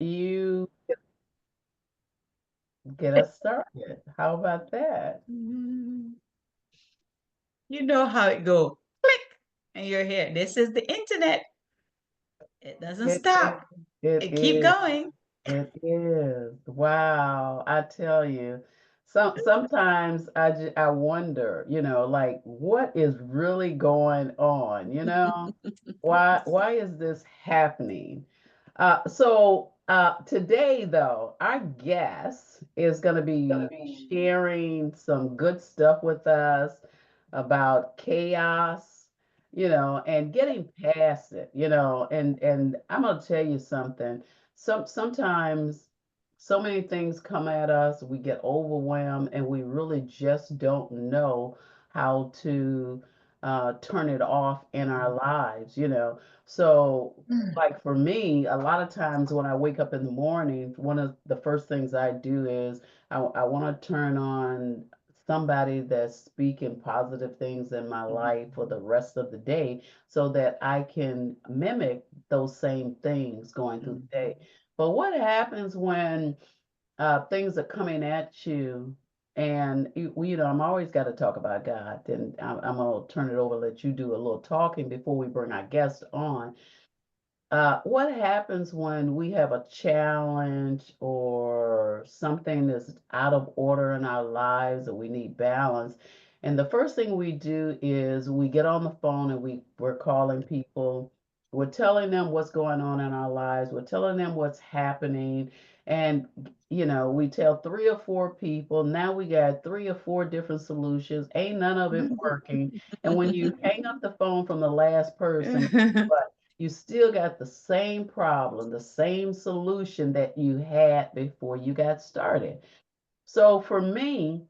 you get us started. How about that? Mhm. You know how it go. Click, and you're here. This is the internet. It doesn't It, stop. it, it It keep is. going. It is. Wow. I tell you, sometimes I wonder, like what is really going on, Why is this happening? Today, though, our guest is going to be sharing some good stuff with us about chaos, and getting past it, and I'm going to tell you something. Sometimes so many things come at us, we get overwhelmed, and we really just don't know how to turn it off in our lives, So, Mm, like for me, a lot of times when I wake up in the morning, one of the first things I do is I want to turn on somebody that's speaking positive things in my life for the rest of the day so that I can mimic those same things going through the day. But what happens when things are coming at you? And I'm always got to talk about God. And I'm gonna turn it over, let you do a little talking before we bring our guest on. What happens when we have a challenge or something that's out of order in our lives and we need balance? And the first thing we do is we get on the phone and we're calling people. We're telling them what's going on in our lives. We're telling them what's happening. And, we tell three or four people. Now we got three or four different solutions. Ain't none of it working. And when you hang up the phone from the last person, you still got the same problem, the same solution that you had before you got started. So for me,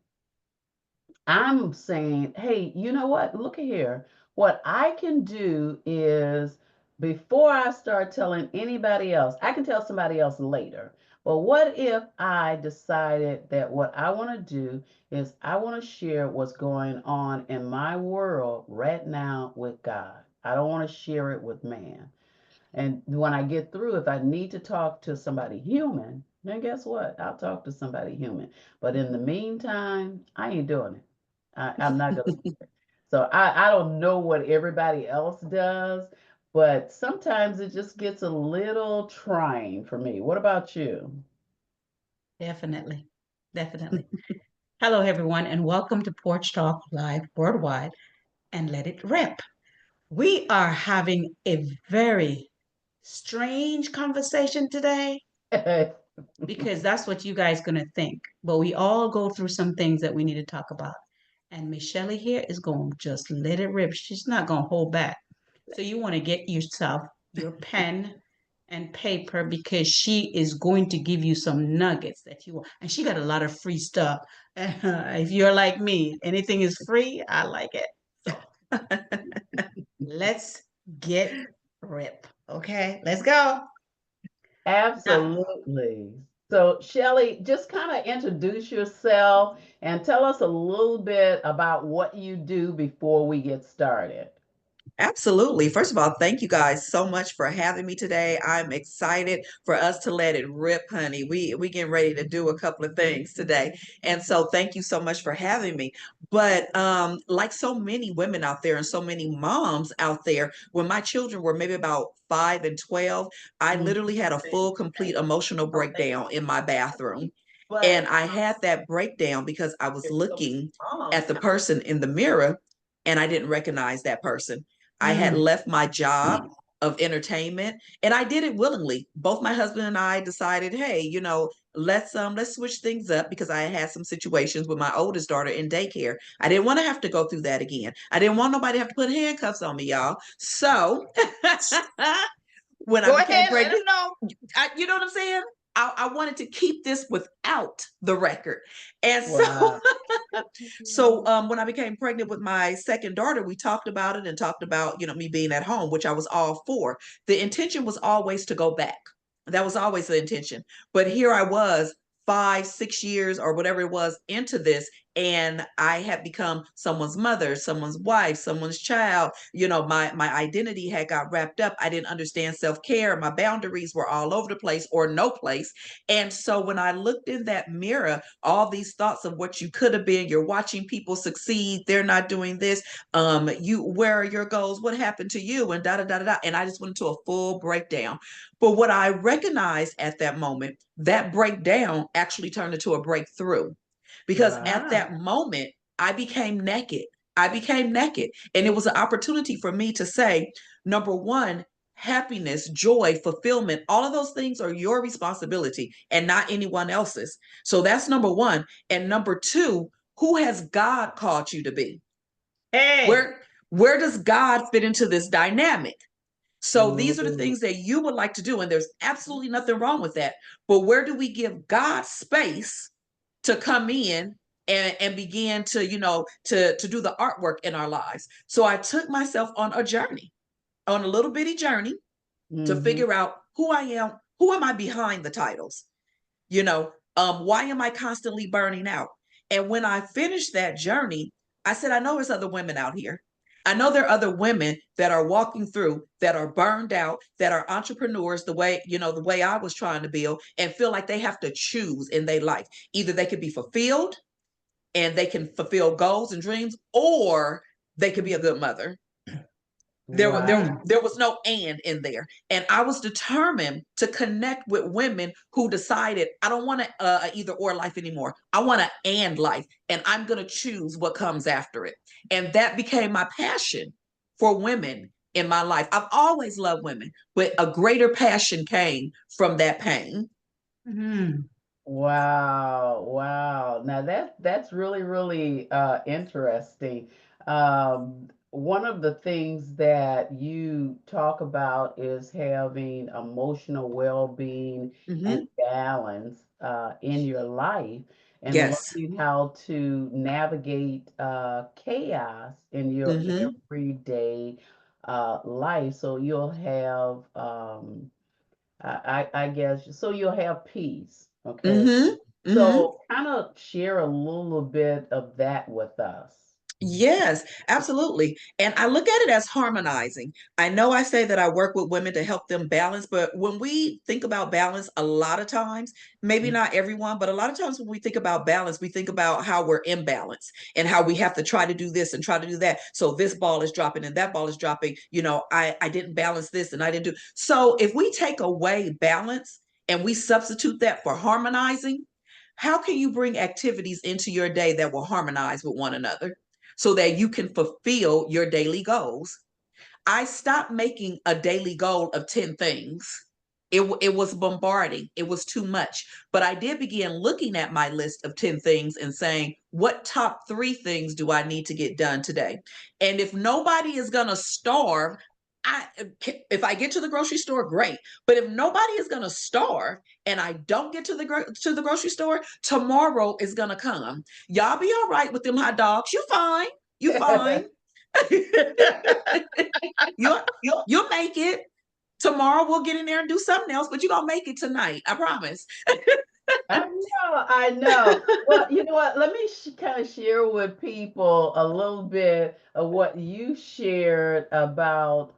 I'm saying, hey, you know what? Look at here. What I can do is before I start telling anybody else, I can tell somebody else later. But what if I decided that what I want to do is I want to share what's going on in my world right now with God? I don't want to share it with man. And when I get through, if I need to talk to somebody human, then guess what? I'll talk to somebody human. But in the meantime, I ain't doing it. I'm not going to do it. So I don't know what everybody else does, but sometimes it just gets a little trying for me. What about you? Definitely. Definitely. Hello, everyone, and welcome to Porch Talk Live Worldwide and Let It Rip. We are having a very strange conversation today because that's what you guys going to think. But we all go through some things that we need to talk about. And Miss Shelley here is going to just let it rip. She's not going to hold back. So you want to get yourself your pen and paper because she is going to give you some nuggets that you want. And she got a lot of free stuff. If you're like me, anything is free, I like it. So let's get rip. Okay, let's go. Now, Absolutely. So, Shelley, just kind of introduce yourself and tell us a little bit about what you do before we get started. Absolutely. First of all, thank you guys so much for having me today. I'm excited for us to let it rip, honey. We getting ready to do a couple of things today. And so thank you so much for having me. But like so many women out there and so many moms out there, when my children were maybe about 5 and 12, I Mhm. literally had a full complete emotional breakdown in my bathroom. And I had that breakdown because I was looking at the person in the mirror and I didn't recognize that person. I had mm, left my job of entertainment and I did it willingly. Both my husband and I decided, hey, let's switch things up because I had some situations with my oldest daughter in daycare. I didn't want to have to go through that again. I didn't want nobody to have to put handcuffs on me, y'all. So when I go became ahead, let them pregnant, know. you know what I'm saying? I wanted to keep this without the record. And so Wow. when I became pregnant with my second daughter, we talked about it and talked about, me being at home, which I was all for. The intention was always to go back. That was always the intention. But here I was 5, 6 years or whatever it was into this, and I had become someone's mother, someone's wife, someone's child. My identity had got wrapped up. I didn't understand self-care. My boundaries were all over the place or no place. And so when I looked in that mirror, all these thoughts of what you could have been, you're watching people succeed, they're not doing this. Where are your goals? What happened to you? And da da da da da. And I just went into a full breakdown. But what I recognized at that moment, that breakdown actually turned into a breakthrough, because at Wow. that moment I became naked. I became naked. And it was an opportunity for me to say, number one, happiness, joy, fulfillment, all of those things are your responsibility and not anyone else's. So that's number one. And number two, who has God called you to be? Hey. Where does God fit into this dynamic? So these are the Ooh. things that you would like to do, and there's absolutely nothing wrong with that. But where do we give God space to come in and begin to, to do the artwork in our lives? So I took myself on a journey, on a little bitty journey, to Mm-hmm. figure out who I am, who am I behind the titles? Why am I constantly burning out? And when I finished that journey, I said, I know there's other women out here. I know there are other women that are walking through, that are burned out, that are entrepreneurs the way I was trying to build, and feel like they have to choose in their life. Either they could be fulfilled and they can fulfill goals and dreams, or they could be a good mother. Wow. There was no and in there, and I was determined to connect with women who decided, I don't want a either or life anymore. I want an and life, and I'm going to choose what comes after it. And that became my passion for women in my life. I've always loved women, but a greater passion came from that pain. Mm. Wow, wow. Now that's really, really interesting. One of the things that you talk about is having emotional well-being and Hmm. balance in your life, and Yes. learning how to navigate chaos in your Hmm. everyday life. So you'll have I guess so you'll have peace. Okay. Hmm. Hmm. So kind of share a little bit of that with us. Yes, absolutely. And I look at it as harmonizing. I know I say that I work with women to help them balance, but when we think about balance, a lot of times, maybe not everyone, but a lot of times when we think about balance, we think about how we're imbalanced and how we have to try to do this and try to do that. So this ball is dropping and that ball is dropping. I didn't balance this and I didn't do. So if we take away balance and we substitute that for harmonizing, how can you bring activities into your day that will harmonize with one another, so that you can fulfill your daily goals? I stopped making a daily goal of 10 things. It was bombarding. It was too much. But I did begin looking at my list of 10 things and saying, what top three things do I need to get done today? And if nobody is going to starve, I, if I get to the grocery store, great. But if nobody is going to starve and I don't get to the grocery store, tomorrow is going to come. Y'all be all right with them hot dogs. You fine. You fine. You'll make it. Tomorrow we'll get in there and do something else, but you're gonna make it tonight. I promise. I know, I know. Well, you know what? Let me kind of share with people a little bit of what you shared about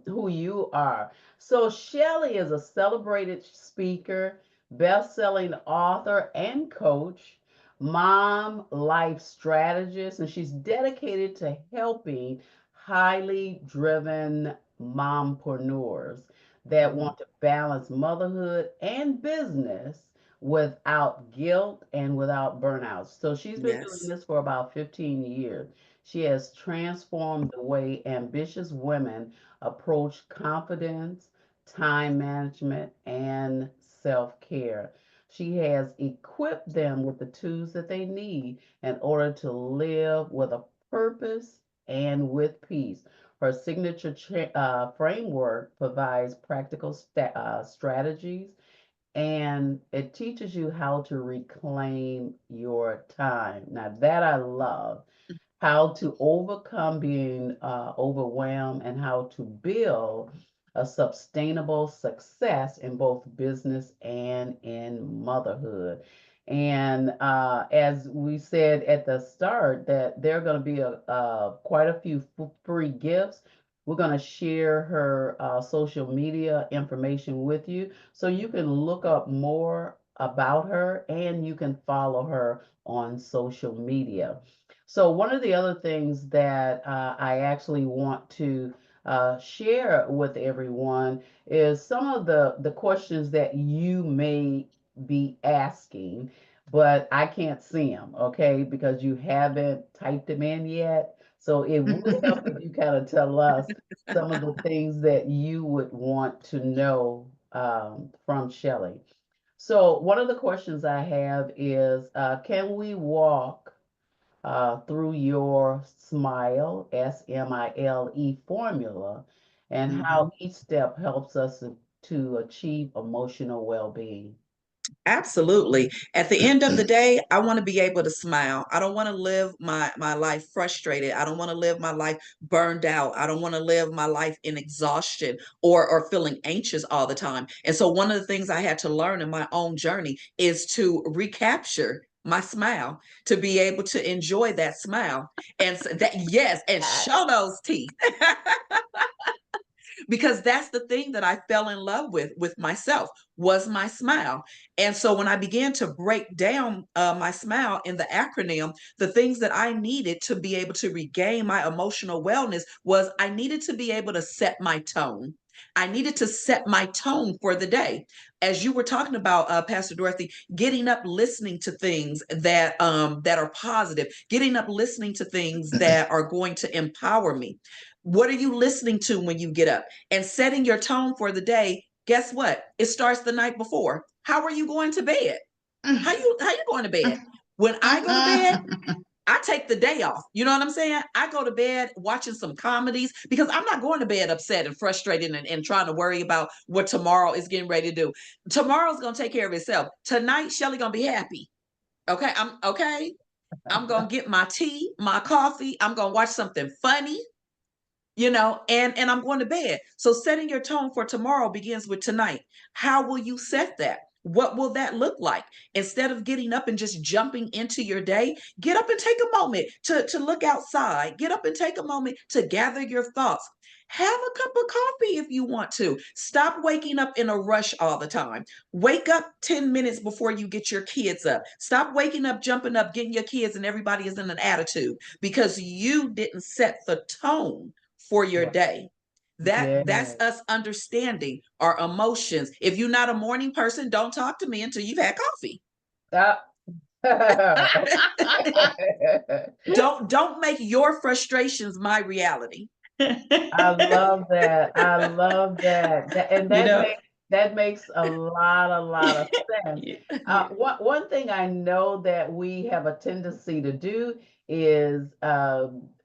who you are. So, Shelley is a celebrated speaker, best-selling author and coach, mom, life strategist, and she's dedicated to helping highly driven mompreneurs that Mhm. want to balance motherhood and business without guilt and without burnout. So she's been doing Yes. this for about 15 years. She has transformed the way ambitious women approach confidence, time management, and self care. She has equipped them with the tools that they need in order to live with a purpose and with peace. Her signature framework provides practical strategies, and it teaches you how to reclaim your time. Now, that I love, how to overcome being overwhelmed and how to build a sustainable success in both business and in motherhood. And as we said at the start, that there are going to be quite a few free gifts. We're going to share her social media information with you so you can look up more about her and you can follow her on social media. So, one of the other things that I actually want to share with everyone is some of the questions that you may be asking, but I can't see them, okay, because you haven't typed them in yet. So it would help if you kind of tell us some of the things that you would want to know from Shelley. So one of the questions I have is, can we walk through your SMILE, SMILE formula, and how Mhm. each step helps us to achieve emotional well-being? Absolutely. At the end of the day, I want to be able to smile. I don't want to live my life frustrated. I don't want to live my life burned out. I don't want to live my life in exhaustion or feeling anxious all the time. And so one of the things I had to learn in my own journey is to recapture my smile, to be able to enjoy that smile. And so that, yes, and show those teeth. Because that's the thing that I fell in love with myself was my smile. And so when I began to break down my smile in the acronym, the things that I needed to be able to regain my emotional wellness was I needed to be able to set my tone. I needed to set my tone for the day. As you were talking about, Pastor Dorothy, getting up, listening to things that are positive, getting up, listening to things that are going to empower me. What are you listening to when you get up? And setting your tone for the day, guess what? It starts the night before. How are you going to bed? How you going to bed? When I go to bed, I take the day off. You know what I'm saying? I go to bed watching some comedies because I'm not going to bed upset and frustrated and trying to worry about what tomorrow is getting ready to do. Tomorrow's gonna take care of itself. Tonight, Shelly gonna be happy. Okay, I'm okay. I'm gonna get my tea, my coffee. I'm gonna watch something funny, and I'm going to bed. So setting your tone for tomorrow begins with tonight. How will you set that? What will that look like? Instead of getting up and just jumping into your day, get up and take a moment to look outside. Get up and take a moment to gather your thoughts. Have a cup of coffee if you want to. Stop waking up in a rush all the time. Wake up 10 minutes before you get your kids up. Stop waking up, jumping up, getting your kids, and everybody is in an attitude because you didn't set the tone for your Right. day. That's Yes. us understanding our emotions. If you're not a morning person, don't talk to me until you've had coffee. Ah. Don't make your frustrations my reality. I love that. I love that. And you know, that makes a lot of sense. yeah. One thing I know that we have a tendency to do is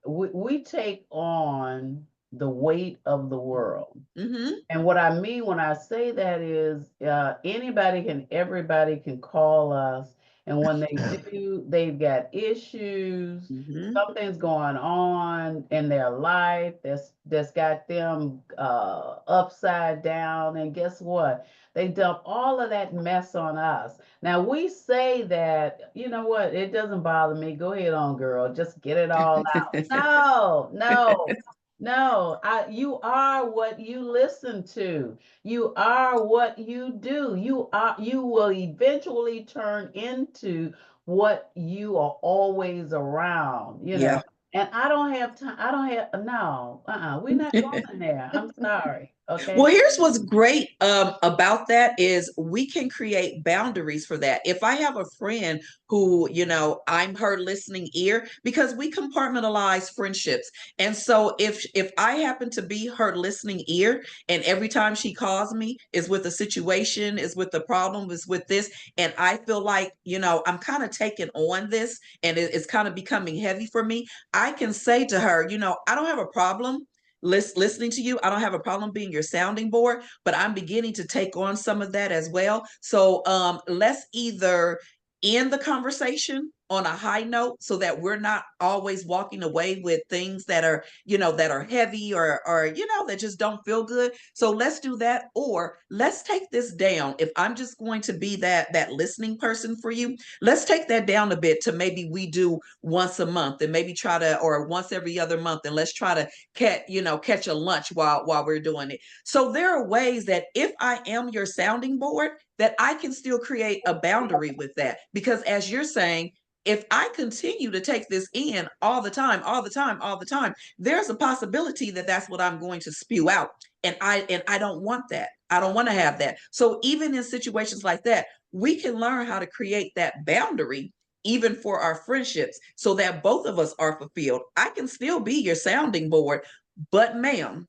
we take on the weight of the world. Mm-hmm. And what I mean when I say that is anybody can, everybody can call us. And when they do, they've got issues, Mm-hmm. something's going on in their life that's got them upside down. And guess what? They dump all of that mess on us. Now we say that, you know what, it doesn't bother me. Go ahead on, girl. Just get it all out. No, no. No, you are what you listen to. You are what you do. You will eventually turn into what you are always around, you know. Yeah. And I don't have time. I don't have no. We're not going there. I'm sorry. Well, Okay. here's what's great about that is we can create boundaries for that. If I have a friend who, I'm her listening ear because we compartmentalize friendships. And so if I happen to be her listening ear and every time she calls me is with a situation, is with a problem, is with this, and I feel like, I'm kind of taking on this and it's kind of becoming heavy for me, I can say to her, I don't have a problem listening to you. I don't have a problem being your sounding board, but I'm beginning to take on some of that as well. So let's either end the conversation on a high note so that we're not always walking away with things that are, that are heavy or that just don't feel good. So let's do that, or let's take this down. If I'm just going to be that listening person for you, let's take that down a bit to maybe we do once a month, and maybe try to, or once every other month, and let's try to catch a lunch while we're doing it. So there are ways that if I am your sounding board, that I can still create a boundary with that. Because as you're saying, if I continue to take this in all the time, all the time, all the time, there's a possibility that that's what I'm going to spew out. And I don't want that. I don't want to have that. So even in situations like that, we can learn how to create that boundary even for our friendships so that both of us are fulfilled. I can still be your sounding board, but ma'am,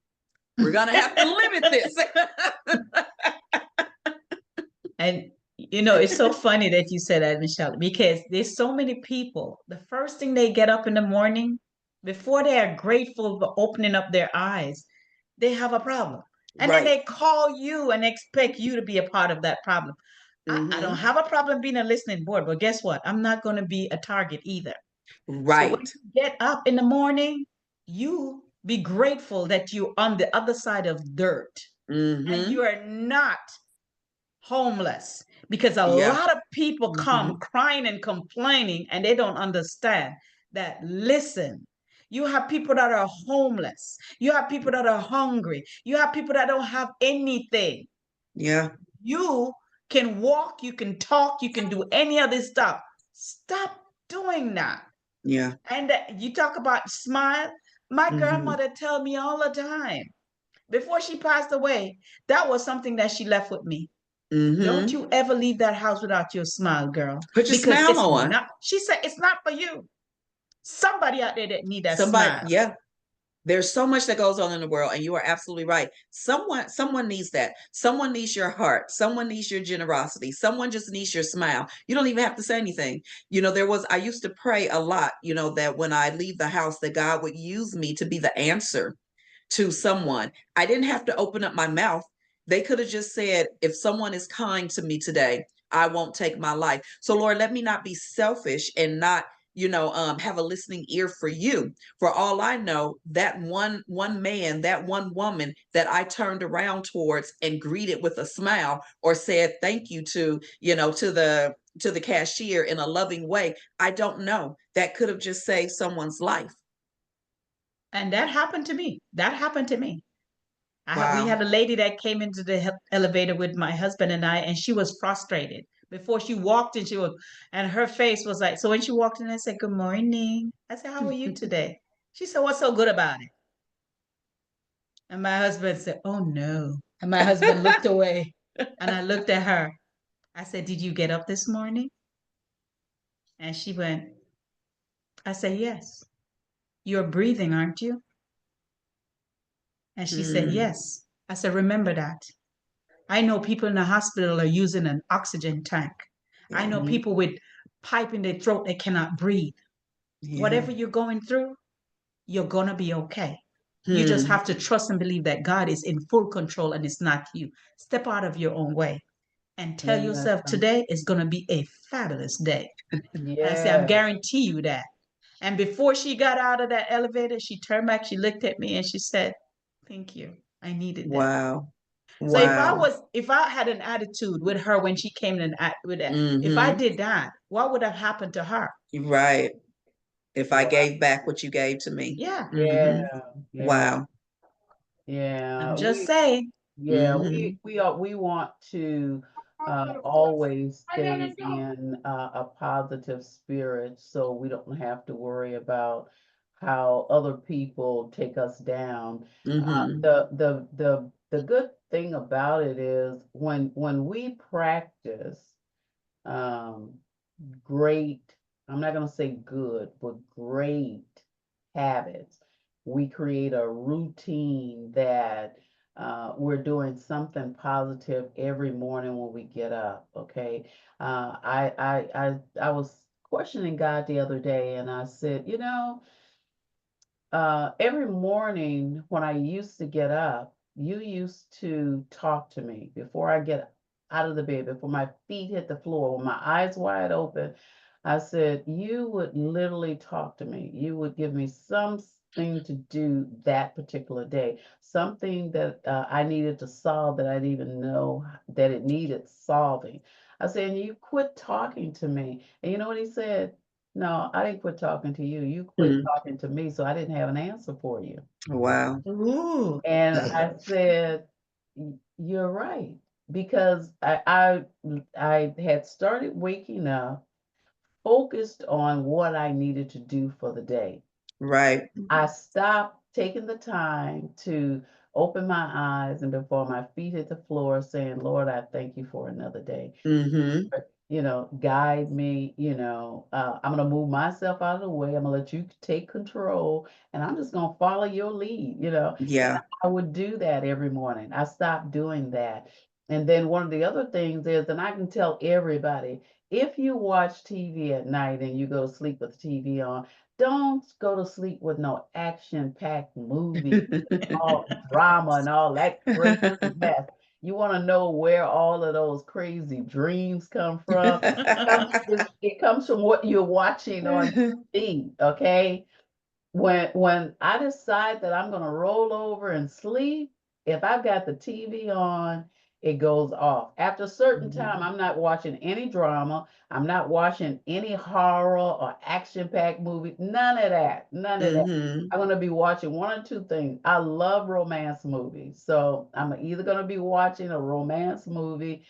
we're going to have to limit this. And it's so funny that you said that, Michelle, because there's so many people. The first thing they get up in the morning, before they are grateful for opening up their eyes, they have a problem. And then Right. they call you and expect you to be a part of that problem. I don't Mm-hmm. have a problem being a listening board, but guess what? I'm not going to be a target either. So when Right. you get up in the morning, you be grateful that you're on the other side of dirt and Mm-hmm. you are not homeless, because a Yeah. lot of people Mm-hmm. come crying and complaining and they don't understand that. Listen, you have people that are homeless, you have people that are hungry, you have people that don't have anything. Yeah. You can walk, you can talk, you can do any of this stuff. Stop doing that. Yeah. And you talk about smile. My Mm-hmm. grandmother tell me all the time, before she passed away, that was something that she left with me. Don't Mm-hmm. you ever leave that house without your smile, girl. Put your Because smile it's on. not, she said, it's not for you. Somebody out there that need that Somebody, smile. yeah. There's so much that goes on in the world, and you are absolutely right. Someone needs that. Someone needs your heart. Someone needs your generosity. Someone just needs your smile. You don't even have to say anything. I used to pray a lot, that when I leave the house, that God would use me to be the answer to someone. I didn't have to open up my mouth. They could have just said, if someone is kind to me today, I won't take my life. So Lord, let me not be selfish and not, have a listening ear for you. For all I know, that one man, that one woman that I turned around towards and greeted with a smile or said thank you to, to the cashier in a loving way, I don't know. That could have just saved someone's life. And that happened to me. That happened to me. We Wow. had a lady that came into the elevator with my husband and I, and she was frustrated. Before she walked in, and her face was like, so when she walked in, I said, good morning. I said, how are you today? She said, what's so good about it? And my husband said, oh no. And my husband looked away, and I looked at her. I said, did you get up this morning? And she went, I said, yes. You're breathing, aren't you? And she said, Hmm. yes. I said, remember that. I know people in the hospital are using an oxygen tank. I Yeah. know Mm-hmm. people with pipe in their throat, they cannot breathe. Yeah. Whatever you're going through, you're going to be okay. You just Hmm. have to trust and believe that God is in full control and it's not you. Step out of your own way and tell Yeah. yourself today is going to be a fabulous day. And I say, I'm Yeah. guarantee you that. And before she got out of that elevator, she turned back, she looked at me and she said, thank you. I needed that. Wow. So Wow. if I had an attitude with her when she came in with that, if I Mm-hmm. did that, what would have happened to her? Right. If I Wow. gave back what you gave to me. Yeah, Yeah. Mm-hmm. Yeah. Wow. I'm Yeah. just saying. Yeah, Mm-hmm. we want to always stay in a positive spirit, so we don't have to worry about how other people take us down. Mm-hmm. The good thing about it is when we practice um, great, I'm not going to say good, but great habits. We create a routine that we're doing something positive every morning when we get up. Okay. I was questioning God the other day and I said, every morning when I used to get up, you used to talk to me before I get out of the bed, before my feet hit the floor, with my eyes wide open. I said, you would literally talk to me. You would give me something to do that particular day, something that I needed to solve that I didn't even know that it needed solving. I said, and you quit talking to me. And you know what he said? No, I didn't quit talking to you. You quit Mm. talking to me, so I didn't have an answer for you. Wow. Ooh. And I said, You're right." Because I had started waking up focused on what I needed to do for the day. Right. I stopped taking the time to open my eyes and before my feet hit the floor saying, Lord, I thank you for another day. Mm-hmm. Guide me, I'm going to move myself out of the way. I'm going to let you take control and I'm just going to follow your lead. And Yeah. I would do that every morning. I stopped doing that. And then one of the other things is, and I can tell everybody, if you watch TV at night and you go to sleep with the TV on, don't go to sleep with no action-packed movie, all drama and all that crazy mess. You want to know where all of those crazy dreams come from? It comes from what you're watching on TV, okay? When I decide that I'm gonna roll over and sleep, if I've got the TV on, it goes off. After a certain time, I'm not watching any drama. I'm not watching any horror or action-packed movie. None of that. None of that. Mm-hmm. I'm gonna be watching one or two things. I love romance movies, so I'm either gonna be watching a romance movie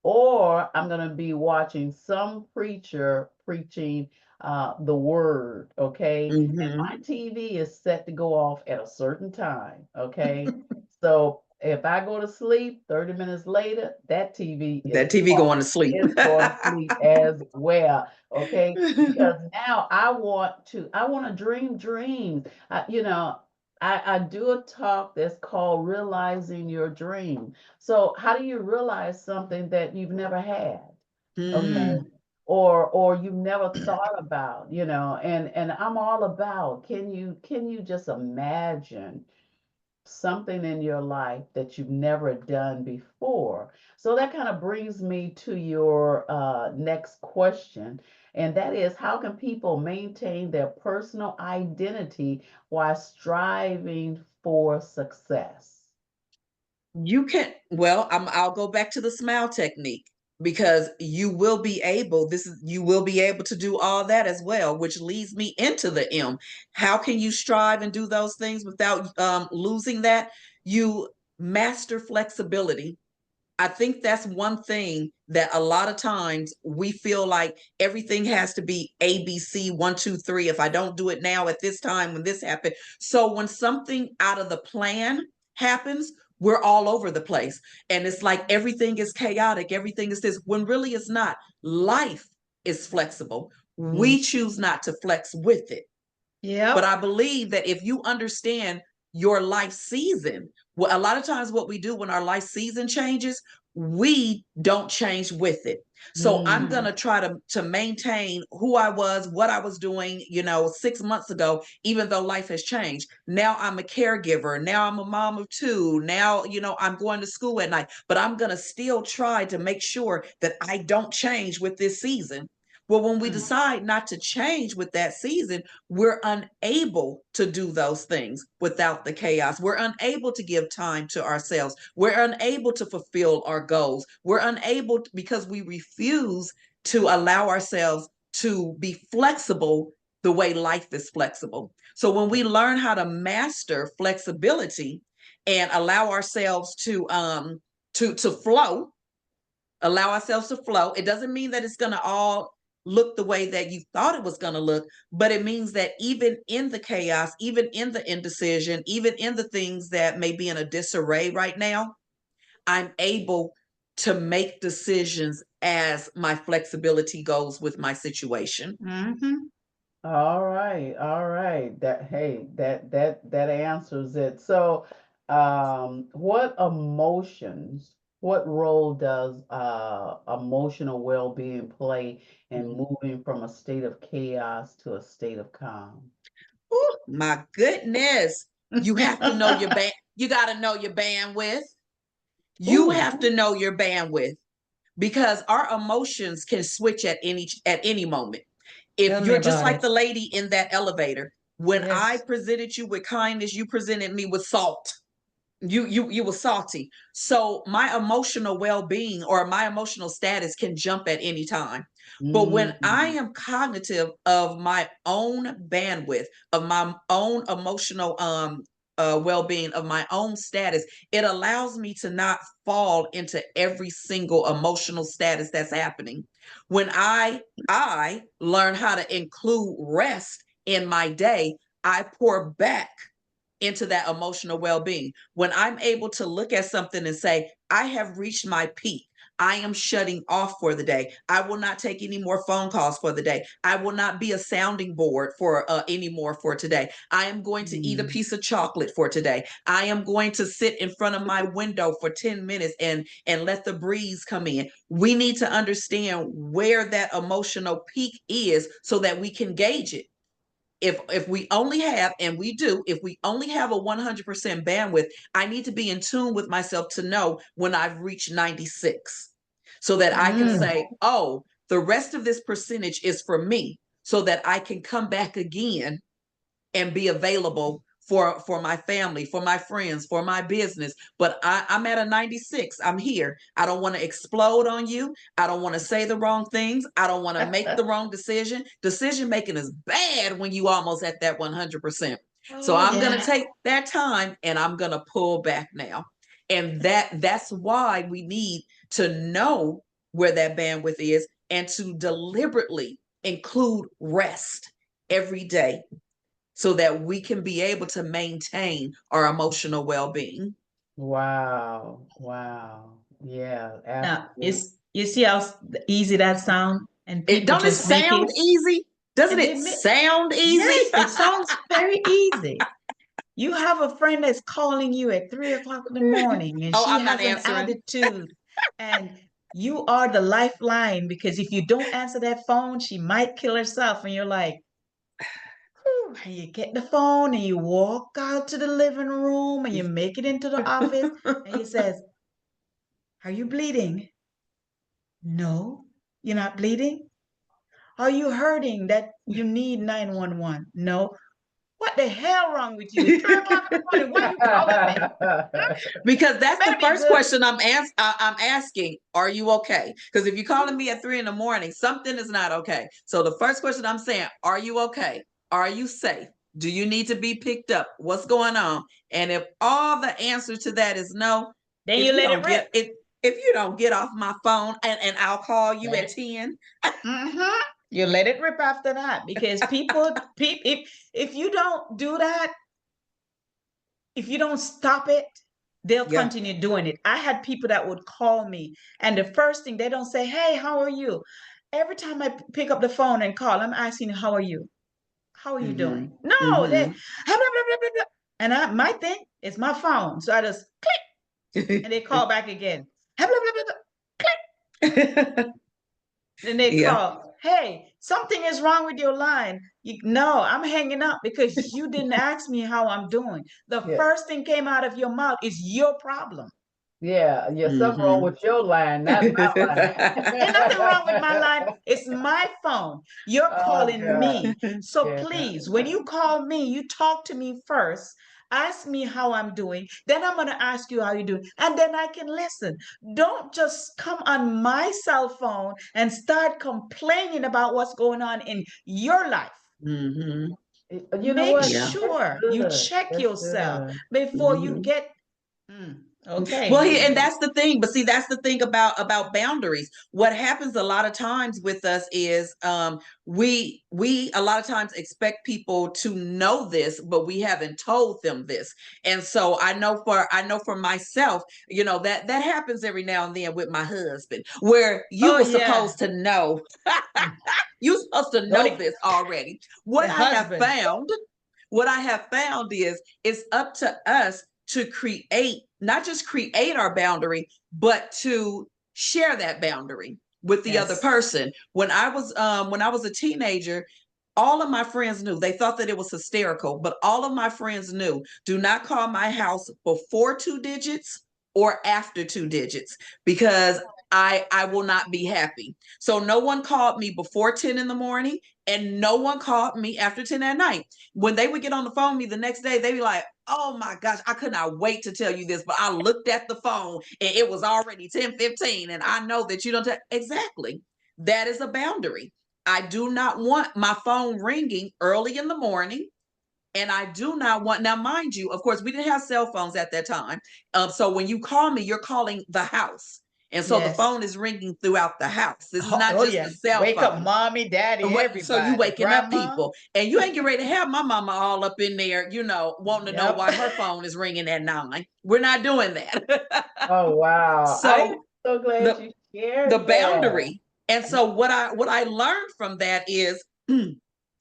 or I'm going to be watching some preacher preaching the word, okay? And Mm-hmm. my TV is set to go off at a certain time, okay? So if I go to sleep 30 minutes later, that TV is That TV off. going to sleep. It's going to sleep as well, okay? Because now I want to dream dreams. I do a talk that's called Realizing Your Dream. So how do you realize something that you've never had? Okay. Mm. Or you've never thought about, and I'm all about can you just imagine something in your life that you've never done before? So that kind of brings me to your next question, and that is how can people maintain their personal identity while striving for success? You can, well, I'll go back to the smile technique because you will be able to do all that as well, which leads me into the M. How can you strive and do those things without losing that? You master flexibility. I think that's one thing that a lot of times we feel like everything has to be ABC, one, two, three. If I don't do it now at this time, when this happened. So when something out of the plan happens, we're all over the place. And it's like everything is chaotic, everything is this, when really it's not. Life is flexible. Mm, We choose not to flex with it. But Yep. I believe that if you understand your life season, well, a lot of times what we do when our life season changes, we don't change with it. So I'm mm, gonna try to maintain who I was, what I was doing, 6 months ago, even though life has changed. Now I'm a caregiver. Now I'm a mom of two. Now, I'm going to school at night, but I'm gonna still try to make sure that I don't change with this season. Well, when we Mm. decide not to change with that season, we're unable to do those things without the chaos. We're unable to give time to ourselves. We're unable to fulfill our goals. We're unable because we refuse to allow ourselves to be flexible the way life is flexible. So when we learn how to master flexibility and allow ourselves to flow, allow ourselves to flow. It doesn't mean that it's going to all look the way that you thought it was going to look, but it means that even in the chaos, even in the indecision, even in the things that may be in a disarray right now, I'm able to make decisions as my flexibility goes with my situation. Mm-hmm. all right, all right. That answers it. So, what role does emotional well-being play in Mhm. moving from a state of chaos to a state of calm? Oh, my goodness. You have to know your band. You got to know your bandwidth. You Ooh, have to know your bandwidth because our emotions can switch at any moment. If Tell me you're just about like it. the lady in that elevator, when I Yes. presented you with kindness, you presented me with salt. You were salty. So my emotional well-being or my emotional status can jump at any time. But when I Mm. am cognitive of my own bandwidth, of my own emotional well-being, of my own status, it allows me to not fall into every single emotional status that's happening. When I learn how to include rest in my day, I pour back into that emotional well-being. When I'm able to look at something and say, I have reached my peak. I am shutting off for the day. I will not take any more phone calls for the day. I will not be a sounding board for anymore for today. I am going to eat a Mm. piece of chocolate for today. I am going to sit in front of my window for 10 minutes and let the breeze come in. We need to understand where that emotional peak is so that we can gauge it. If we only have, and we do, if we only have a 100% bandwidth, I need to be in tune with myself to know when I've reached 96 so that I can Mm. say, oh, the rest of this percentage is for me, so that I can come back again and be available for my family, for my friends, for my business. But I'm at a 96. I'm here. I don't want to explode on you. I don't want to say the wrong things. I don't want to make the wrong decision. Decision making is bad when you almost at that 100%. So Oh I'm going to yeah. take that time and I'm going to pull back now. And that's why we need to know where that bandwidth is and to deliberately include rest every day so that we can be able to maintain our emotional well-being. Wow. Wow. Yeah, Now, absolutely. it's you see how easy that sound, and It people don't it just make sound it. easy? Doesn't And it they make sound easy? yes, it sounds very easy. You have a friend that's calling you at 3 o'clock in the morning, and Oh, she I'm not has an answering. attitude, and you are the lifeline because if you don't answer that phone, she might kill herself. And you're like, whew, and you get the phone and you walk out to the living room and you make it into the office, and he says, "Are you bleeding?" No, you're not bleeding. Are you hurting that you need 911? No. What the hell wrong with you? It's 3 o'clock in the morning. Why are you calling me? Because You that's the better be first good. question I'm asking. Are you okay? Because if you're calling me at 3 in the morning, something is not okay. So the first question I'm saying, are you okay? Are you safe? Do you need to be picked up? What's going on? And if all the answer to that is no, Then if you you let it don't rip. get it, if you don't get off my phone and I'll call you Let at it. 10. Mm-hmm. You let it rip after that because if you don't do that, if you don't stop it, they'll Yeah. continue doing it. I had people that would call me, and the first thing they don't say, "Hey, how are you?" Every time I pick up the phone and call, I'm asking, "How are you? How are you Mm-hmm. doing?" No, they Mm-hmm. and my thing is my phone, so I just and they call back again. Then they Yeah. call, "Hey, something is wrong with your line." No, I'm hanging up because you didn't ask me how I'm doing. The Yeah. first thing came out of your mouth is your problem. Yeah. Yeah. Something wrong Mm-hmm. with your line, not my Ain't nothing wrong with my line. line. It's my phone. You're Oh calling God. me. So Yeah. please, when you call me, you talk to me first. Ask me how I'm doing. Then I'm going to ask you how you're doing. And then I can listen. Don't just come on my cell phone and start complaining about what's going on in your life. Mm-hmm. You know Make what? Yeah. That's sure you good. check That's yourself good. before you Mm-hmm. get. Mm, Well, okay. and that's the thing. But see, that's the thing about boundaries. What happens a lot of times with us is we a lot of times expect people to know this, but we haven't told them this. And so I know for myself, that happens every now and then with my husband, where you Oh, were yeah. supposed to know. Mm. You're supposed to No, know this already. the husband. What I have found is it's up to us to create, not just create our boundary, but to share that boundary with the other Yes. person. When I was a teenager, all of my friends knew. They thought that it was hysterical, but all of my friends knew, do not call my house before 2 digits or after 2 digits, because I will not be happy. So no one called me before 10 in the morning, and no one called me after 10 at night. When they would get on the phone with me the next day, they'd be like, oh my gosh, I could not wait to tell you this, but I looked at the phone and it was already 10:15, and I know that you don't exactly. That is a boundary. I do not want my phone ringing early in the morning. And I do not want, now, mind you, of course, we didn't have cell phones at that time. So when you call me, you're calling the house. And so the Yes. phone is ringing throughout the house. This is not Oh, just yeah. the cell Wake up phone. mommy, daddy, So you everybody. waking up Grandma. people, and you ain't getting ready to have my mama all up in there, wanting to know Yep. why her phone is ringing at 9. We're not doing that. Oh wow. I am So so glad the you the shared that. boundary. And so what I learned from that is, and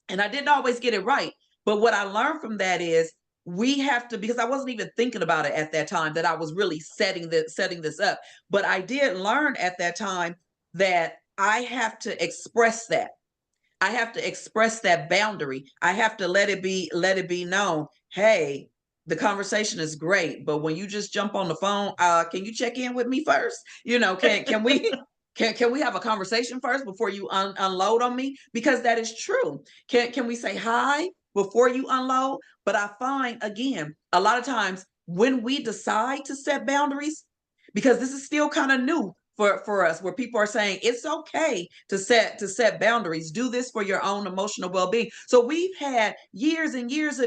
I didn't always get it right, but what I learned from that is we have to, because I wasn't even thinking about it at that time that I was really setting this up, but I did learn at that time that I have to express that. I have to express that boundary. I have to let it be known. Hey, the conversation is great, but when you just jump on the phone, can you check in with me first? Can we can we have a conversation first before you unload on me? Because that is true. Can we say hi before you unload? But I find, again, a lot of times when we decide to set boundaries, because this is still kind of new for us, where people are saying it's okay to set boundaries. Do this for your own emotional well-being. So we've had years and years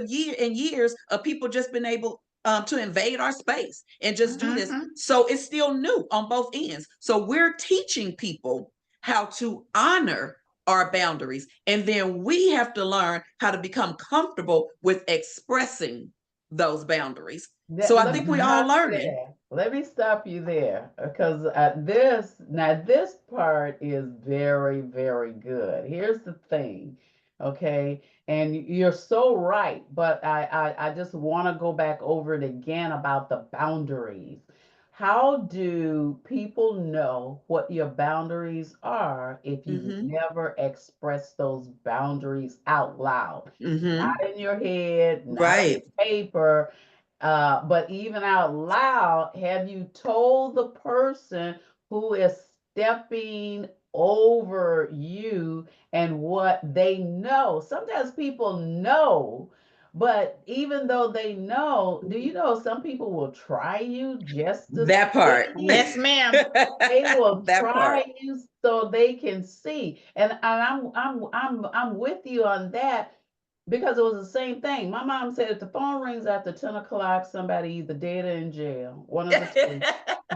of people just been able to invade our space and just do this. Mhm. So it's still new on both ends. So we're teaching people how to honor our boundaries, and then we have to learn how to become comfortable with expressing those boundaries. So I Let me think we all Mhm. stop you learning. there. Let me stop you there because this part is very, very good. Here's the thing, okay? And you're so right, but I just want to go back over it again about the boundaries. How do people know what your boundaries are if you Mm-hmm. never express those boundaries out loud? Mm-hmm. Not in your head, not on Right. paper, but even out loud, have you told the person who is stepping over you and what they know? Sometimes people know, but even though they know, do you know some people will try you just to That part. see? Yes, ma'am. They will That part. try you so they can see. And I'm with you on that because it was the same thing. My mom said if the phone rings after 10 o'clock, somebody either dead or in jail, one of the two.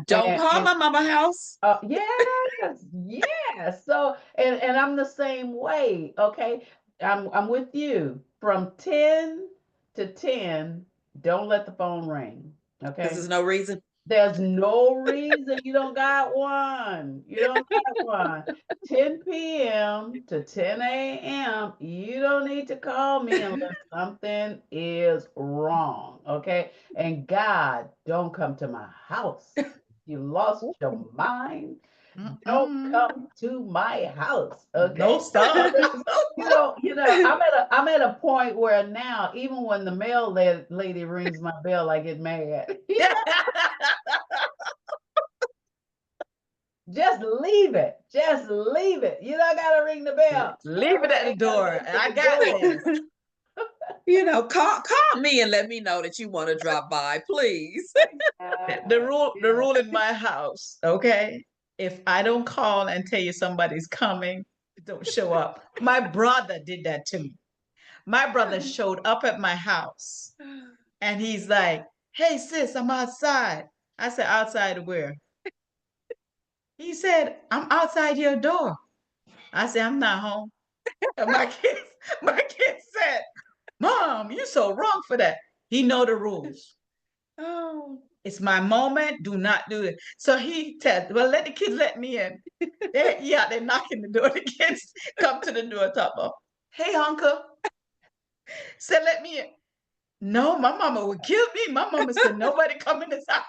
Don't call And my mama house. yes, yes. So and I'm the same way. Okay, I'm with you. From 10 to 10, don't let the phone ring. Because Okay. there's no reason. There's no reason you don't got one. You don't got one. 10 p.m. to 10 a.m. You don't need to call me unless something is wrong. Okay. And God, don't come to my house. You lost your mind. Don't Mm-mm. come to my house. No, Okay. sir. I'm at a point where now, even when the mail lady rings my bell, I get mad. Just leave it. Just leave it. You don't gotta ring the bell. Leave it at the Ain't gotta door. come to I the got door. this. Call me and let me know that you want to drop by, please. The rule, the Yeah. rule in my house, okay? If I don't call and tell you somebody's coming, don't show up. My brother did that to me. My brother showed up at my house and he's like, "Hey sis, I'm outside." I said, "Outside where?" He said, "I'm outside your door." I said, "I'm not home." And my kids said, "Mom, you so wrong for that." He know the rules. Oh. It's my moment. Do not do it. So he said, "Well, let the kids let me in." They're knocking the door. The kids come to the door, top of, "Hey, uncle," said, "Let me in." No, my mama would kill me. My mama said, "Nobody come in this house."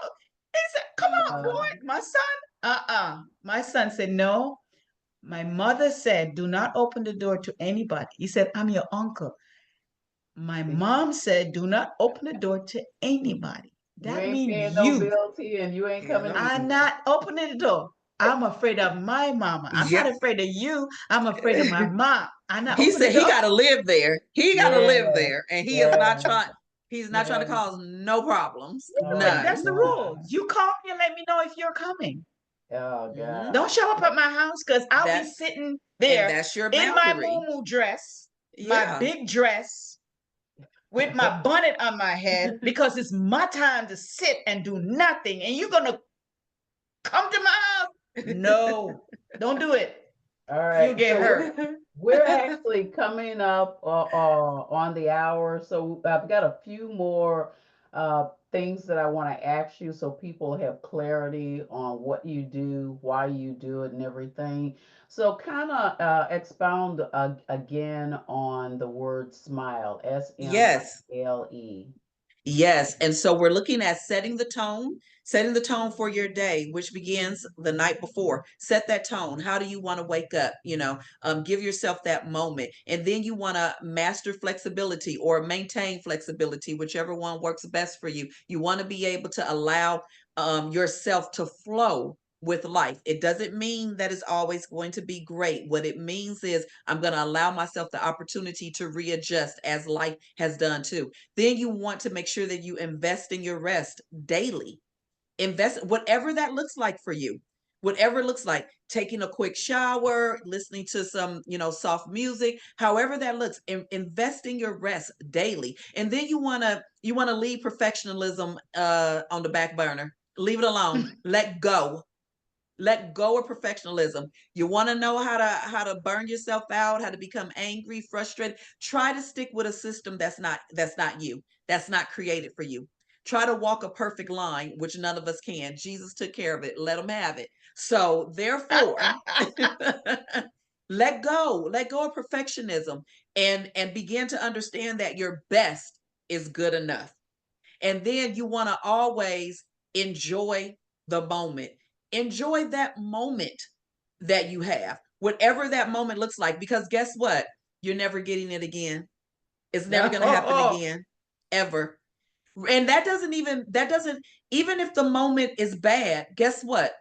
He said, "Come on, Uh, boy." My son, My son said, "No." My mother said, "Do not open the door to anybody." He said, "I'm your uncle." My mom said, "Do not open the door to anybody." you That ain't means paying no you. bills here and you ain't coming Yeah. I'm in. not opening the door. I'm afraid of my mama. I'm not Yeah. afraid of you. I'm afraid of my mom. I'm not He open the said he door. got to live there. He got to live Yeah, there, and he is not yeah, trying. He's not trying to yeah. cause no problems, And Oh that's none. the rule. God. You call me and let me know if you're coming. Oh Hmm. Don't God. show up at my house because I'll be That sitting and there that's your in my boundary. moo dress, my Yeah. big dress, with my bonnet on my head because it's my time to sit and do nothing. And you're going to come to my house? No, don't do it. All You'll right. get So hurt. we're actually coming up on the hour. So I've got a few more things that I want to ask you so people have clarity on what you do, why you do it, and everything. So kind of expound again on the word smile, Yes. SMILE. Yes. And so we're looking at setting the tone for your day, which begins the night before. Set that tone. How do you want to wake up? Give yourself that moment. And then you want to master flexibility or maintain flexibility, whichever one works best for you. You want to be able to allow yourself to flow with life. It doesn't mean that it's always going to be great. What it means is I'm going to allow myself the opportunity to readjust as life has done too. Then you want to make sure that you invest in your rest daily. Invest whatever that looks like for you. Whatever it looks like, taking a quick shower, listening to some, soft music, however that looks, invest in your rest daily. And then you want to leave perfectionism on the back burner. Leave it alone. Let go of perfectionism. You want to know how to burn yourself out, how to become angry, frustrated. Try to stick with a system that's not you. That's not created for you. Try to walk a perfect line, which none of us can. Jesus took care of it. Let him have it. So therefore, let go of perfectionism and begin to understand that your best is good enough. And then you want to always enjoy the moment. Enjoy that moment that you have, whatever that moment looks like, because guess what? You're never getting it again. It's never going to happen No. again, ever. And that doesn't, even if the moment is bad, guess what?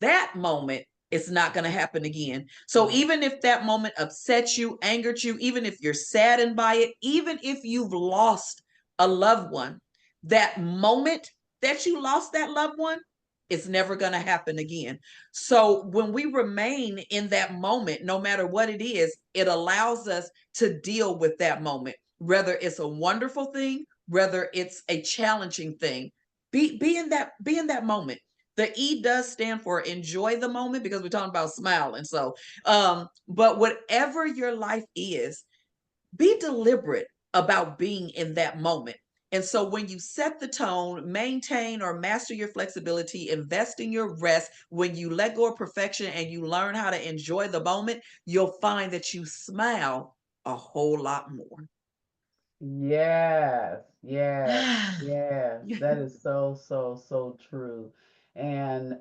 That moment is not going to happen again. So Mm. even if that moment upsets you, angered you, even if you're saddened by it, even if you've lost a loved one, that moment that you lost that loved one, it's never going to happen again. So when we remain in that moment, no matter what it is, it allows us to deal with that moment, whether it's a wonderful thing, whether it's a challenging thing. Be in that moment. The E does stand for enjoy the moment because we're talking about smiling. So but whatever your life is, be deliberate about being in that moment. And so when you set the tone, maintain or master your flexibility, invest in your rest, when you let go of perfection and you learn how to enjoy the moment, you'll find that you smile a whole lot more. Yes, yes, yes. That is so, so, so true. And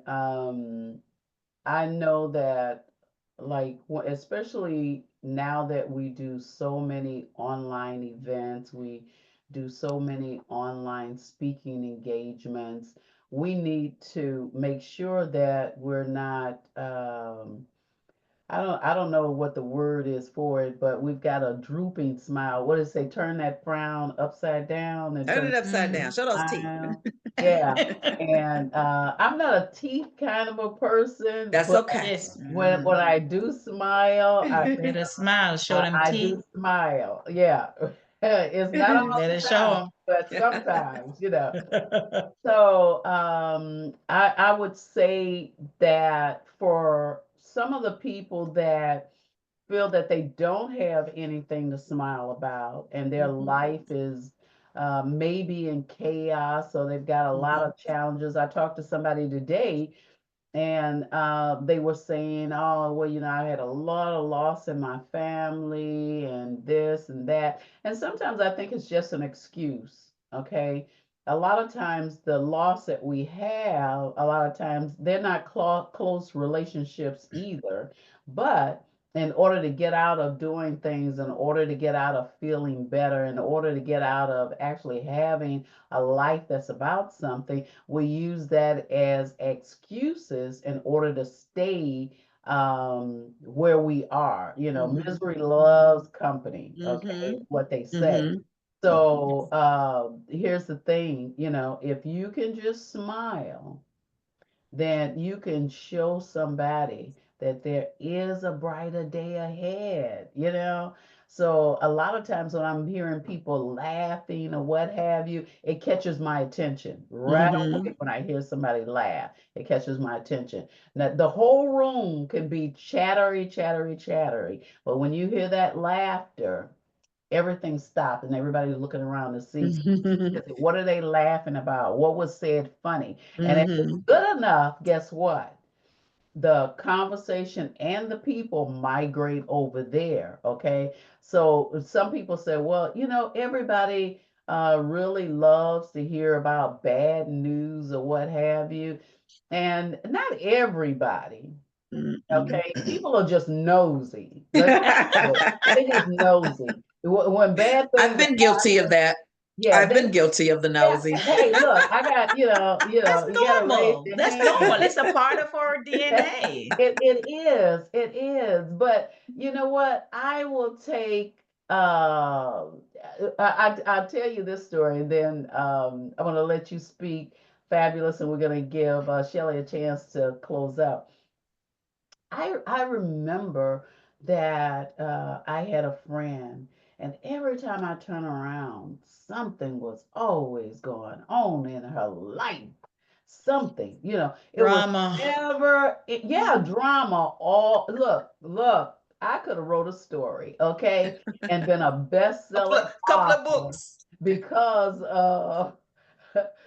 I know that, like, especially now that we do so many online events, we do so many online speaking engagements, we need to make sure that we're not, I don't know what the word is for it, but we've got a drooping smile. What does it say? Turn that frown upside down and Turn turn it upside Mm. down. Show a those teeth. smile. Yeah. And I'm not a teeth kind of a person, That's but okay. Just when I do smile, better smile, show them I teeth. do smile. Yeah. It's not all Better the time, show but sometimes. So I would say that for some of the people that feel that they don't have anything to smile about and their Mhm, life is maybe in chaos, so they've got a lot mhm, of challenges. I talked to somebody today and they were saying, oh, well, I had a lot of loss in my family and this and that. And sometimes I think it's just an excuse, okay? A lot of times, the loss that we have, a lot of times, they're not close relationships either. But in order to get out of doing things, in order to get out of feeling better, in order to get out of actually having a life that's about something, we use that as excuses in order to stay where we are. You know, Mhm. misery loves company, okay, Mhm. what they say. Mhm. So here's the thing, you know, if you can just smile, then you can show somebody that there is a brighter day ahead, you know? So a lot of times when I'm hearing people laughing or what have you, it catches my attention right away Mhm. when I hear somebody laugh. It catches my attention. Now, the whole room can be chattery, chattery, chattery, but when you hear that laughter, everything stopped and everybody's looking around to see Mhm. what are they laughing about? What was said funny? And if it's Mhm. good enough, guess what? The conversation and the people migrate over there. Okay. So some people say, well, you know, everybody really loves to hear about bad news or what have you. And not everybody. Mhm. Okay. People are just nosy. Let's say it. They're just nosy. When bad I've things are been guilty of happening, that. yeah, I've they been guilty of the yeah. nosy. Hey, look, I got, That's you got to raise normal. your That's normal. hand. It's a part of our DNA. It is. But you know what? I will take. I'll tell you this story, and then I'm going to let you speak, Fabulous, and we're going to give Shelley a chance to close up. I remember that I had a friend, and every time I turn around, something was always going on in her life. Something, you know, it was Drama. never, yeah, drama. All look, I could have wrote a story, okay, and been a best-selling Couple of author books. because of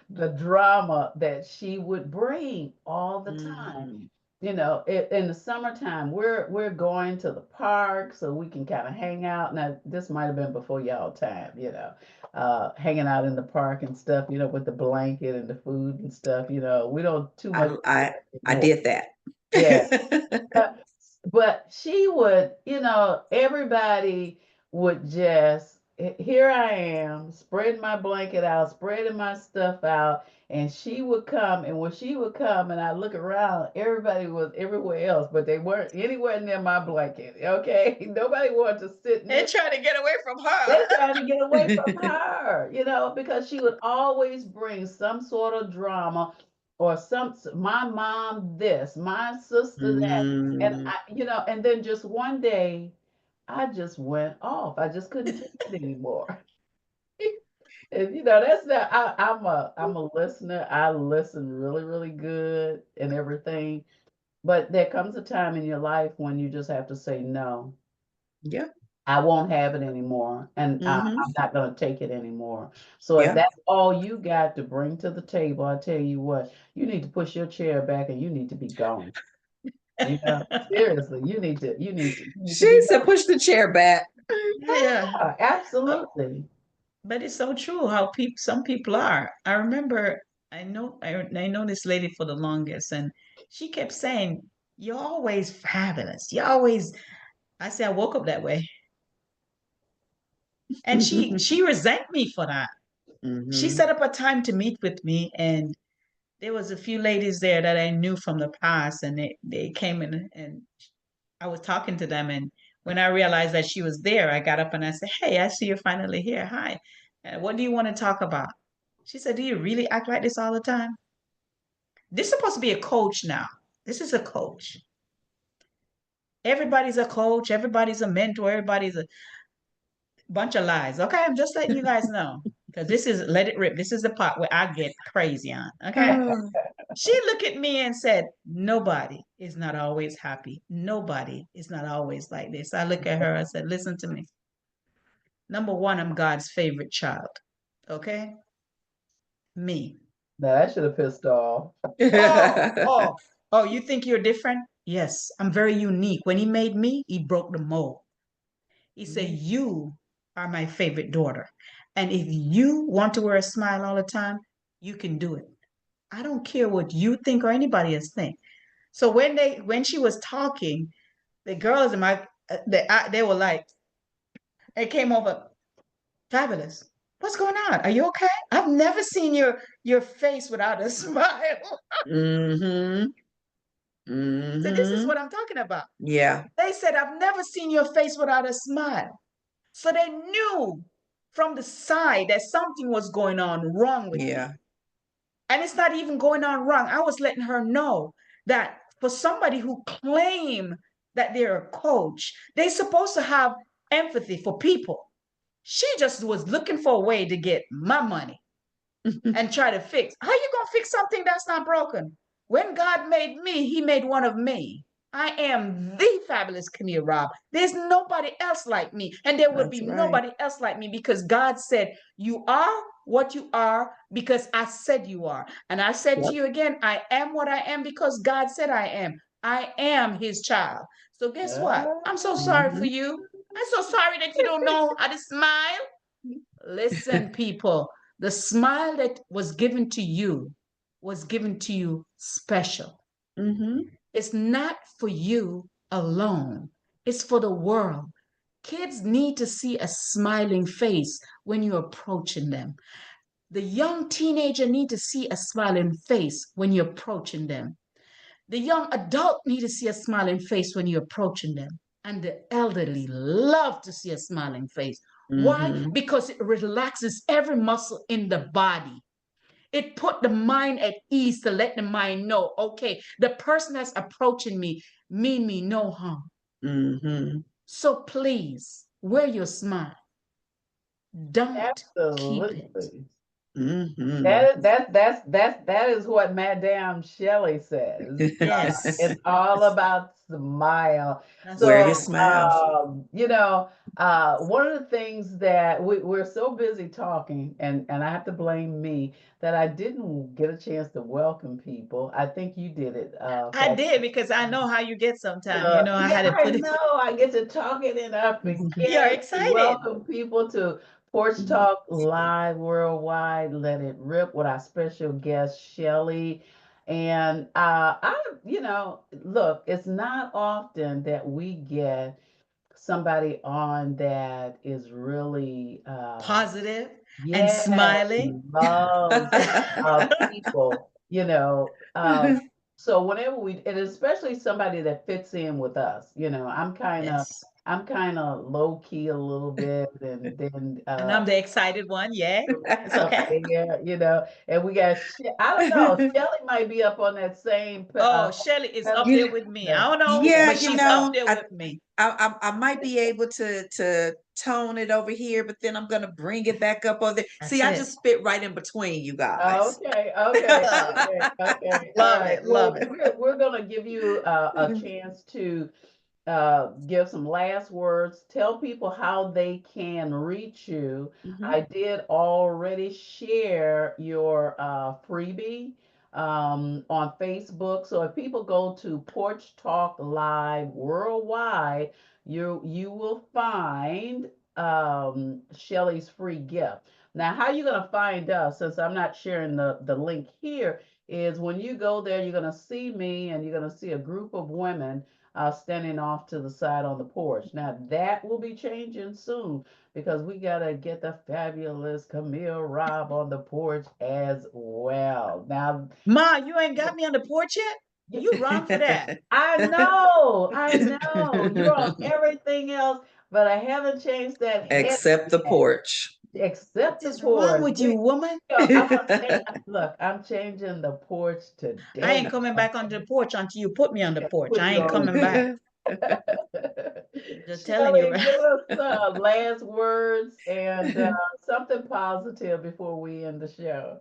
the drama that she would bring all the time. Mhm. You know, in the summertime, we're going to the park so we can kind of hang out. Now, this might have been before y'all time, you know, hanging out in the park and stuff, you know, with the blanket and the food and stuff. You know, we don't too much I I I anymore. did that. Yeah, uh, but she would, you know, everybody would just, here I am, spreading my blanket out, spreading my stuff out, and she would come, and when she would come, and I look around, everybody was everywhere else, but they weren't anywhere near my blanket. Okay, nobody wanted to sit They're near. trying to get away from her. They trying to get away from her, you know, because she would always bring some sort of drama or my mom this, my sister that, and Mm. I, you know, and then just one day I just went off. I just couldn't take it anymore. And you know, that's not I'm a listener. I listen really, really good and everything. But there comes a time in your life when you just have to say no. Yeah. I won't have it anymore, and Mhm. I'm not going to take it anymore. So if Yeah. that's all you got to bring to the table, I tell you what, you need to push your chair back and you need to be gone. You know, seriously, you need to be She said, gone. "Push the chair back." Yeah. Yeah, absolutely. But it's so true how some people are. I remember I know this lady for the longest, and she kept saying, "You're always fabulous. You're always." I said I woke up that way, and she resent me for that. She Mhm. set up a time to meet with me, and there was a few ladies there that I knew from the past, and they came in, and I was talking to them, and when I realized that she was there, I got up and I said, "Hey, I see you're finally here. Hi, what do you want to talk about?" She said, "Do you really act like this all the time? This is supposed to be a coach now. This is a coach. Everybody's a coach. Everybody's a mentor. Everybody's a bunch of lies. Okay, I'm just letting you guys know because this is let it rip. This is the part where I get crazy on. Okay." She looked at me and said, "Nobody is not always happy. Nobody is not always like this." I look at her, I said, "Listen to me. Number one, I'm God's favorite child. Okay? Me. Now that should have pissed off. Oh, oh, oh, you think you're different? Yes, I'm very unique. When he made me, he broke the mold. He said, Mhm. You are my favorite daughter. And if you want to wear a smile all the time, you can do it. I don't care what you think or anybody else think." So when she was talking, the girls in my they were like, they came over, Fabulous. What's going on? Are you okay? I've never seen your face without a smile. Mm-hmm. So this is Mm-hmm. what I'm talking about. Yeah. They said, I've never seen your face without a smile. So they knew from the side that something was going on wrong with Yeah. me. And it's not even going on wrong. I was letting her know that for somebody who claim that they're a coach, they're supposed to have empathy for people. She just was looking for a way to get my money and try to fix. How you gonna fix something that's not broken? When God made me, He made one of me. I am the fabulous Camille Robb. There's nobody else like me, and there will That's be right. nobody else like me because God said, "You are what you are because I said you are." And I said to Yep. you again, I am what I am because God said I am. I am His child. So guess what? I'm so sorry for Mm-hmm. you. I'm so sorry that you don't know how to smile. Listen, people, the smile that was given to you special. Mm-hmm. It's not for you alone, it's for the world. Kids need to see a smiling face when you're approaching them. The young teenager need to see a smiling face when you're approaching them. The young adult need to see a smiling face when you're approaching them. And the elderly love to see a smiling face. Why? Mm-hmm. Because it relaxes every muscle in the body. It put the mind at ease to let the mind know, okay, the person that's approaching me mean me no harm. Mm-hmm. So please wear your smile. Don't keep it. Absolutely. Mm-hmm. That is what Madame Shelley says. Yes, It's all about smile. that's Wear your right. So, smile. one of the things that we're so busy talking, and I have to blame me that I didn't get a chance to welcome people. I think you did it, I Fabio. did because I know how you get sometimes. You know, I Yeah, had to I put it. know. I get to talking and I You're forget to excited. welcome people to Porch Talk Live Worldwide. Let it rip with our special guest Shelley. And look, it's not often that we get somebody on that is really Positive and yes, smiling. loves people, so whenever and especially somebody that fits in with us, Yes. I'm kind of low key a little bit, and then And I'm the excited one. Yeah, it's up okay. there, and we got, I don't know, Shelly might be up on that same, Oh, Shelley is up You, there with me. I don't know, yeah, but she's up there with me. I might be able to tone it over here, but then I'm gonna bring it back up over there. See, That's I it. just fit right in between you guys. Okay, okay, Love, okay, okay. All love right. it, love Well, it. we're gonna give you a chance to give some last words. Tell people how they can reach you. Mhm. I did already share your freebie on Facebook. So if people go to Porch Talk Live Worldwide, you will find Shelly's free gift. Now, how you gonna find us? Since I'm not sharing the link here, is when you go there, you're gonna see me, and you're gonna see a group of women standing off to the side on the porch. Now that will be changing soon because we gotta get the fabulous Camille Robb on the porch as well. Now, Ma, you ain't got me on the porch yet? You wrong for that. I know, you're on everything else, but I haven't changed that head Except the yet, porch. What except the is wrong porch. with you, woman? I'm gonna change. Look, I'm changing the porch I today. ain't coming back on the porch until you put me on the porch. Put I you ain't on coming back. the Just telling you, Shelley, right? give us last words and something positive before we end the show.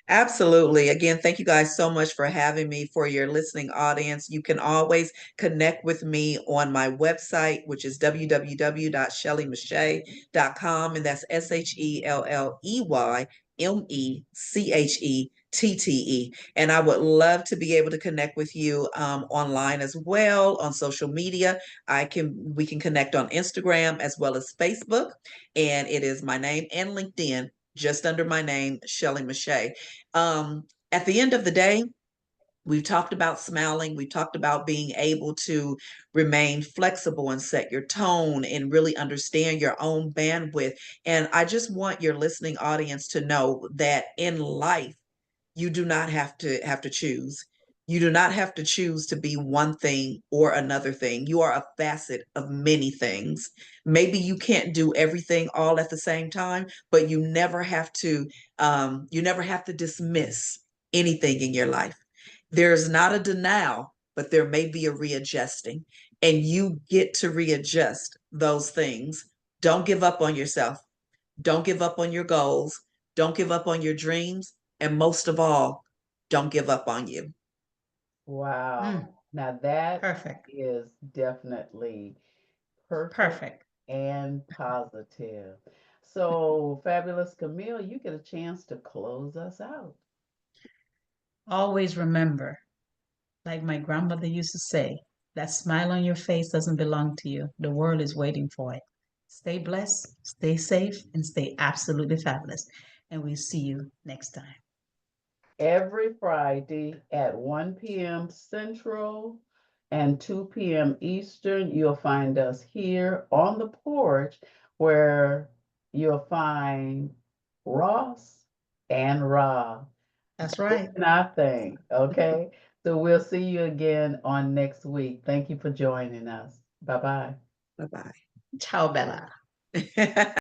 Absolutely. Again, thank you guys so much for having me. For your listening audience, you can always connect with me on my website, which is www.shelleymeche'tte.com. And that's ShelleyMeche'tte. And I would love to be able to connect with you online as well on social media. We can connect on Instagram as well as Facebook. And it is my name and LinkedIn, just under my name, Shelley Meche'tte. At the end of the day, We've talked about smiling. We've talked about being able to remain flexible and set your tone and really understand your own bandwidth. And I just want your listening audience to know that in life, you do not have to choose. You do not have to choose to be one thing or another thing. You are a facet of many things. Maybe you can't do everything all at the same time, but you never have to dismiss anything in your life. There's not a denial, but there may be a readjusting, and you get to readjust those things. Don't give up on yourself. Don't give up on your goals. Don't give up on your dreams. And most of all, don't give up on you. Wow. Mm, Now that perfect. is definitely perfect Perfect. and positive. So, Fabulous Camille, you get a chance to close us out. Always remember, like my grandmother used to say, that smile on your face doesn't belong to you. The world is waiting for it. Stay blessed, stay safe, and stay absolutely fabulous. And we'll see you next time. Every Friday at 1 p.m. Central and 2 p.m. Eastern, you'll find us here on the porch where you'll find Ross and Rob That's right. doing our thing. Okay. So we'll see you again on next week. Thank you for joining us. Bye bye. Bye Ciao, Bella. bye.